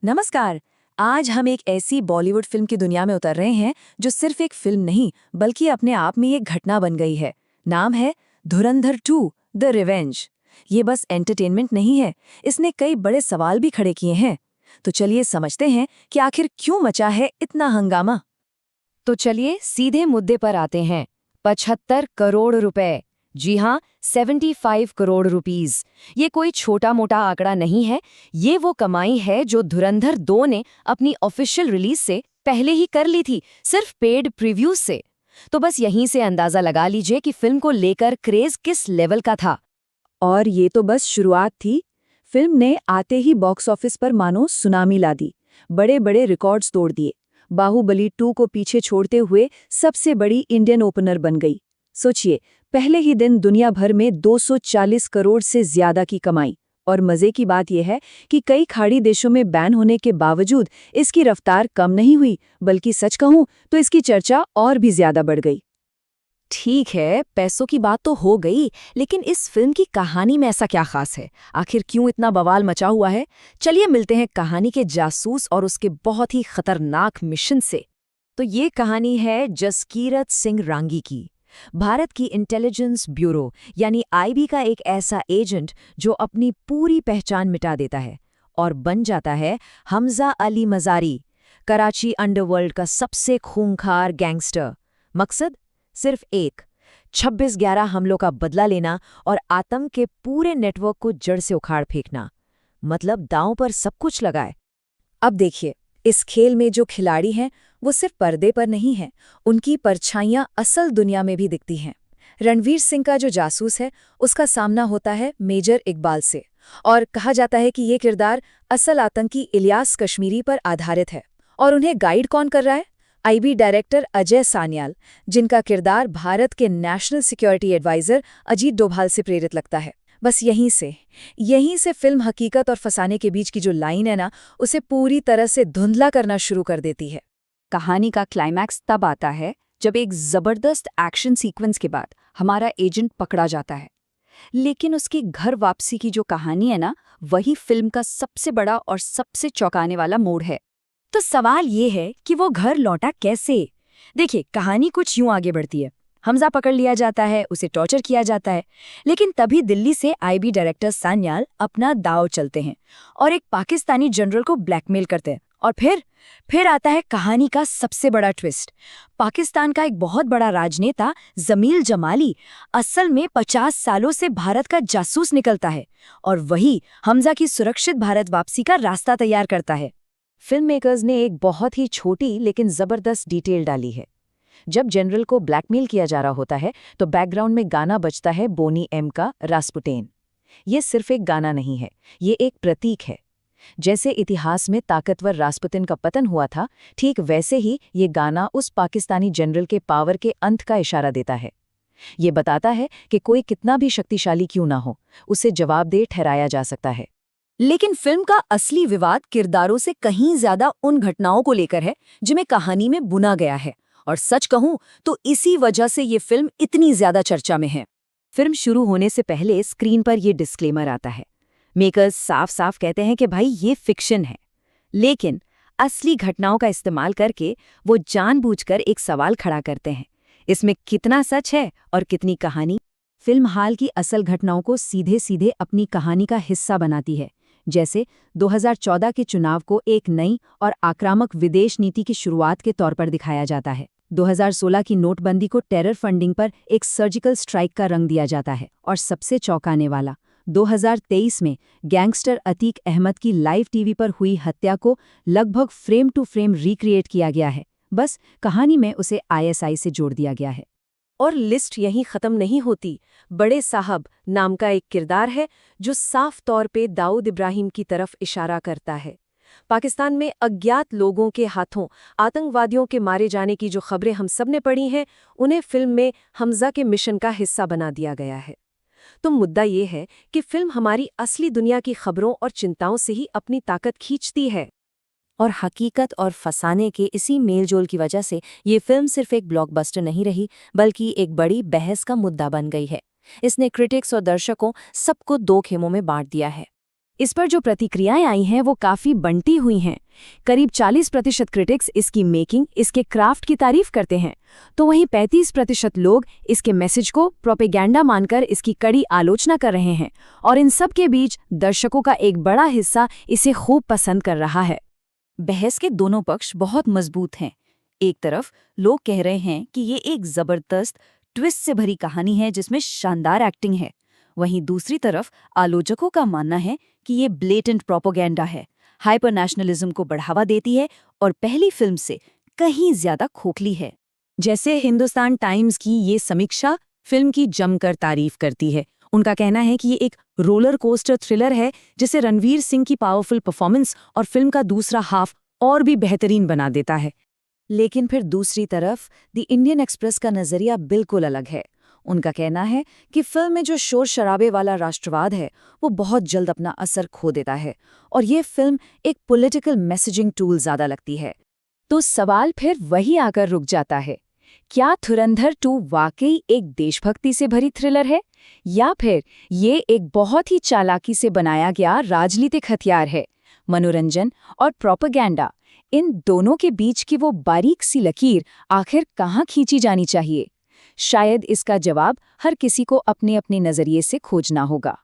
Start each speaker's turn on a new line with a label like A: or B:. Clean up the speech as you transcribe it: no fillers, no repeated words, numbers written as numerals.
A: नमस्कार। आज हम एक ऐसी बॉलीवुड फिल्म की दुनिया में उतर रहे हैं जो सिर्फ एक फिल्म नहीं बल्कि अपने आप में एक घटना बन गई है। नाम है धुरंधर 2 द रिवेंज। ये बस एंटरटेनमेंट नहीं है, इसने कई बड़े सवाल भी खड़े किए हैं। तो चलिए समझते हैं कि आखिर क्यों मचा है इतना हंगामा।
B: तो चलिए सीधे मुद्दे पर आते हैं। 75 करोड़ रुपए। जी हाँ, 75 करोड़ रुपीस। ये कोई छोटा मोटा आंकड़ा नहीं है। ये वो कमाई है जो धुरंधर 2 ने अपनी ऑफिशियल रिलीज से पहले ही कर ली थी, सिर्फ पेड प्रीव्यूज से। तो बस यहीं से अंदाजा लगा लीजिए कि फिल्म को लेकर क्रेज किस लेवल का था।
A: और ये तो बस शुरुआत थी। फिल्म ने आते ही बॉक्स ऑफिस पर मानो सुनामी ला दी। बड़े बड़े रिकॉर्ड्स तोड़ दिए। बाहुबली 2 को पीछे छोड़ते हुए सबसे बड़ी इंडियन ओपनर बन गई। सोचिए, पहले ही दिन दुनिया भर में 240 करोड़ से ज्यादा की कमाई। और मजे की बात यह है कि कई खाड़ी देशों में बैन होने के बावजूद इसकी रफ्तार कम नहीं हुई, बल्कि सच कहूं तो इसकी चर्चा और भी ज्यादा बढ़ गई।
B: ठीक है, पैसों की बात तो हो गई, लेकिन इस फिल्म की कहानी में ऐसा क्या खास है? आखिर क्यों इतना बवाल मचा हुआ है? चलिए मिलते हैं कहानी के जासूस और उसके बहुत ही खतरनाक मिशन से। तो ये कहानी है जसकीरत सिंह रांगी की। भारत की इंटेलिजेंस ब्यूरो यानी आईबी का एक ऐसा एजेंट जो अपनी पूरी पहचान मिटा देता है और बन जाता है हमजा अली मज़ारी, कराची अंडरवर्ल्ड का सबसे खूंखार गैंगस्टर। मकसद सिर्फ एक, 26/11 हमलों का बदला लेना और आतंक के पूरे नेटवर्क को जड़ से उखाड़ फेंकना। मतलब दांव पर सब कुछ लगाए। अब देखिए, इस खेल में जो खिलाड़ी हैं वो सिर्फ पर्दे पर नहीं हैं, उनकी परछाइयां असल दुनिया में भी दिखती हैं। रणवीर सिंह का जो जासूस है उसका सामना होता है मेजर इकबाल से, और कहा जाता है कि ये किरदार असल आतंकी इलियास कश्मीरी पर आधारित है। और उन्हें गाइड कौन कर रहा है? आईबी डायरेक्टर अजय सान्याल, जिनका किरदार भारत के national security adviser Ajit Doval से प्रेरित लगता है। बस यहीं से फिल्म हकीकत और फसाने के बीच की जो लाइन है ना, उसे पूरी तरह से धुंधला करना शुरू कर देती है।
C: कहानी का क्लाइमैक्स तब आता है जब एक जबरदस्त एक्शन सीक्वेंस के बाद हमारा एजेंट पकड़ा जाता है। लेकिन उसकी घर वापसी की जो कहानी है ना, वही फिल्म का सबसे बड़ा और सबसे चौंकाने वाला मोड़ है।
B: तो सवाल ये है कि वो घर लौटा कैसे? देखिए, कहानी कुछ यूं आगे बढ़ती है। हमजा पकड़ लिया जाता है, उसे टॉर्चर किया जाता है, लेकिन तभी दिल्ली से आईबी डायरेक्टर सान्याल अपना दांव चलते हैं और एक पाकिस्तानी जनरल को ब्लैकमेल करते हैं। और फिर आता है कहानी का सबसे बड़ा ट्विस्ट। पाकिस्तान का एक बहुत बड़ा राजनेता जमील जमाली असल में 50 सालों से भारत का जासूस निकलता है, और वही हमजा की सुरक्षित भारत वापसी का रास्ता तैयार करता है। फिल्म मेकर्स ने एक बहुत ही छोटी लेकिन जबरदस्त डिटेल डाली है। जब जनरल को ब्लैकमेल किया जा रहा होता है तो बैकग्राउंड में गाना बजता है बोनी एम का रास्पुटेन। ये सिर्फ एक गाना नहीं है, ये एक प्रतीक है। जैसे इतिहास में ताकतवर रास्पुतिन का पतन हुआ था, ठीक वैसे ही ये गाना उस पाकिस्तानी जनरल के पावर के अंत का इशारा देता है। ये बताता है कि कोई कितना भी शक्तिशाली क्यों ना हो, उसे जवाबदेह ठहराया जा सकता है।
A: लेकिन फिल्म का असली विवाद किरदारों से कहीं ज्यादा उन घटनाओं को लेकर है जिन्हें कहानी में बुना गया है। और सच कहूं तो इसी वजह से ये फिल्म इतनी ज्यादा चर्चा में है।
B: फिल्म शुरू होने से पहले स्क्रीन पर ये डिस्क्लेमर आता है। मेकर्स साफ साफ कहते हैं कि भाई ये फिक्शन है, लेकिन असली घटनाओं का इस्तेमाल करके वो जानबूझकर एक सवाल खड़ा करते हैं, इसमें कितना सच है और कितनी कहानी।
C: फिल्म हाल की असल घटनाओं को सीधे सीधे अपनी कहानी का हिस्सा बनाती है। जैसे 2014 के चुनाव को एक नई और आक्रामक विदेश नीति की शुरुआत के तौर पर दिखाया जाता है। 2016 की नोटबंदी को टेरर फंडिंग पर एक सर्जिकल स्ट्राइक का रंग दिया जाता है। और सबसे चौंकाने वाला, 2023 में गैंगस्टर अतीक अहमद की लाइव टीवी पर हुई हत्या को लगभग फ्रेम टू फ्रेम रिक्रिएट किया गया है। बस कहानी में उसे आईएसआई से जोड़ दिया गया है।
A: और लिस्ट यहीं खत्म नहीं होती। बड़े साहब नाम का एक किरदार है जो साफ तौर पे दाऊद इब्राहिम की तरफ इशारा करता है। पाकिस्तान में अज्ञात लोगों के हाथों आतंकवादियों के मारे जाने की जो खबरें हम सब ने पढ़ी हैं, उन्हें फिल्म में हमजा के मिशन का हिस्सा बना दिया गया है। तो मुद्दा ये है कि फिल्म हमारी असली दुनिया की खबरों और चिंताओं से ही अपनी ताकत खींचती है।
B: और हकीकत और फसाने के इसी मेलजोल की वजह से ये फिल्म सिर्फ एक ब्लॉकबस्टर नहीं रही, बल्कि एक बड़ी बहस का मुद्दा बन गई है। इसने क्रिटिक्स और दर्शकों सबको दो खेमों में बांट दिया है। इस पर जो प्रतिक्रियाएं आई हैं वो काफ़ी बंटी हुई हैं। करीब 40% क्रिटिक्स इसकी मेकिंग, इसके क्राफ्ट की तारीफ करते हैं, तो वहीं 35% लोग इसके मैसेज को प्रोपेगेंडा मानकर इसकी कड़ी आलोचना कर रहे हैं। और इन सब के बीच दर्शकों का एक बड़ा हिस्सा इसे खूब पसंद कर रहा है।
A: बहस के दोनों पक्ष बहुत मजबूत हैं। एक तरफ लोग कह रहे हैं कि ये एक जबरदस्त ट्विस्ट से भरी कहानी है जिसमें शानदार एक्टिंग है। वहीं दूसरी तरफ आलोचकों का मानना है कि ये ब्लेटेंट प्रोपेगेंडा है, हाइपर नेशनलिज्म को बढ़ावा देती है और पहली फिल्म से कहीं ज्यादा खोखली है।
C: जैसे हिंदुस्तान टाइम्स की ये समीक्षा फिल्म की जमकर तारीफ करती है। उनका कहना है कि ये एक रोलर कोस्टर थ्रिलर है जिसे रणवीर सिंह की पावरफुल परफॉर्मेंस और फिल्म का दूसरा हाफ और भी बेहतरीन बना देता है।
A: लेकिन फिर दूसरी तरफ द इंडियन एक्सप्रेस का नजरिया बिल्कुल अलग है। उनका कहना है कि फिल्म में जो शोर शराबे वाला राष्ट्रवाद है वो बहुत जल्द अपना असर खो देता है और ये फिल्म एक पॉलिटिकल मैसेजिंग टूल ज्यादा लगती है।
C: तो सवाल फिर वही आकर रुक जाता है, क्या धुरंधर 2 वाकई एक देशभक्ति से भरी थ्रिलर है या फिर ये एक बहुत ही चालाकी से बनाया गया राजनीतिक हथियार है? मनोरंजन और प्रोपेगेंडा, इन दोनों के बीच की वो बारीक सी लकीर आखिर कहाँ खींची जानी चाहिए? शायद इसका जवाब हर किसी को अपने अपने नजरिए से खोजना होगा।